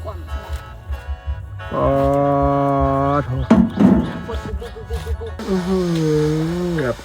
ก่อนอ๋อโถแบบ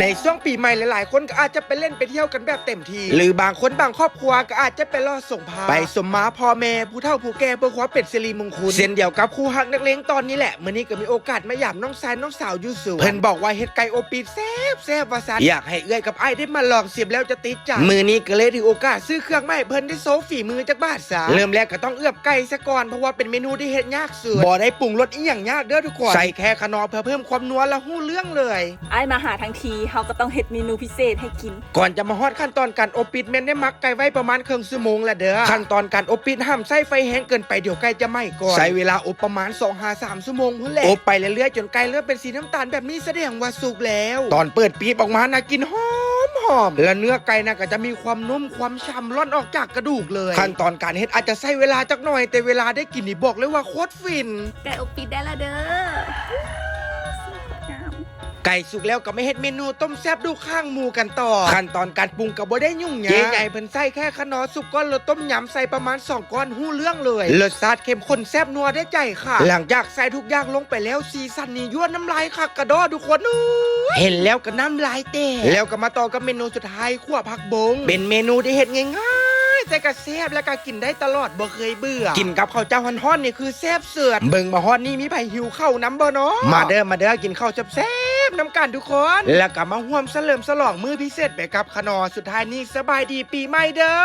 ในช่วงปีใหม่หลายๆคนก็อาจจะไปเล่นไปเที่ยวกันแบบเต็มที่หรือบางคนบางครอบครัวก็อาจจะไปลอดส่งพาไปสมมาพ่อแม่ผู้เฒ่าผู้แก่เพื่อความเป็นสิริมงคลเช่นเดียวกับคู่ฮักนักเลงตอนนี้แหละมื้อนี้ก็มีโอกาสมาหยามน้องชายน้องสาวอยู่สวนเพิ่นบอกว่าเฮ็ดไก่อบปี๊บแซ่บว่าซั่นอยากให้เอื้อยกับไอ้ได้มาลองเสียบแล้วจะติดใจมื้อนี้ก็เลยถือโอกาสซื้อเครื่องไม้เพิ่นได้โซฝีมือจากบ้านซะเริ่มแรกก็ต้องเอื้อบไก่ซะก่อนเพราะว่าเป็นเมนูที่เฮ็ดยากสุดบ่ได้ปรุงรสอีหยังยากเด้อทุกคนใส่แค่ขนอเพื่อเพิ่มความนัวและฮู้เรื่องเลยไอ้มาหาทั้งทีเขาก็ต้องเฮ็ดเมนูพิเศษให้กินก่อนจะมาฮอดขั้นตอนการอบปิดแม่นได้มักไก่ไว้ประมาณครึ่งชั่วโมงละเด้อขั้นตอนการอบปิดห้ามใส่ไฟแห้งเกินไปเดี๋ยวไก่จะไหม้ก่อนใช้เวลาอบประมาณ 2-3 ชั่วโมงพุ่นแหละอบไปเรื่อยๆจนไก่เริ่มเป็นสีน้ำตาลแบบนี้แสดงว่าสุกแล้วตอนเปิดปี๊บออกมาน่ากินหอมและเนื้อไก่น่ะก็จะมีความนุ่มความฉ่ำร่อนออกจากกระดูกเลยขั้นตอนการเฮ็ดอาจจะใช้เวลาจักหน่อยแต่เวลาได้กินนี่บอกเลยว่าโคตรฟินไก่อบปิดได้ละเด้อไก่สุกแล้วก็ไม่เฮ็ดเมนูต้มแซ่บดูข้างหมูกันต่อขั้นตอนการปรุงก็บ่ได้ยุ่งยากใหญ่เพิ่นใส่แค่ขนอสุกก้อนแล้วต้มยำใส่ประมาณ2ก้อนหู้เรื่องเลยรสชาติเข้มข้นแซ่บนัวได้ใจค่ะหลังจากใส่ทุกอย่างลงไปแล้วซีซั่นนี้ยั่วน้ำลายค่ะกระดอทุกคนเห็นแล้วก็น้ำลายแตกแล้วก็มาต่อกับเมนูสุดท้ายคั่วผักบงเป็นเมนูที่เฮ็ดง่ายๆแต่ก็แซ่บและก็กินได้ตลอดบ่เคยเบื่อกินกับข้าวเจ้าฮ้อนๆนี่คือแซ่บเสือดเบิ่งมาฮอดนี่มีไผหิวข้าวน้ำบ่เนาะมาเด้อกินข้าวแซ่บน้ำกันทุกคนแล้วก็มาร่วมเฉลิมฉลองมื้อพิเศษไปกับขนอสุดท้ายนี้สบายดีปีใหม่เด้อ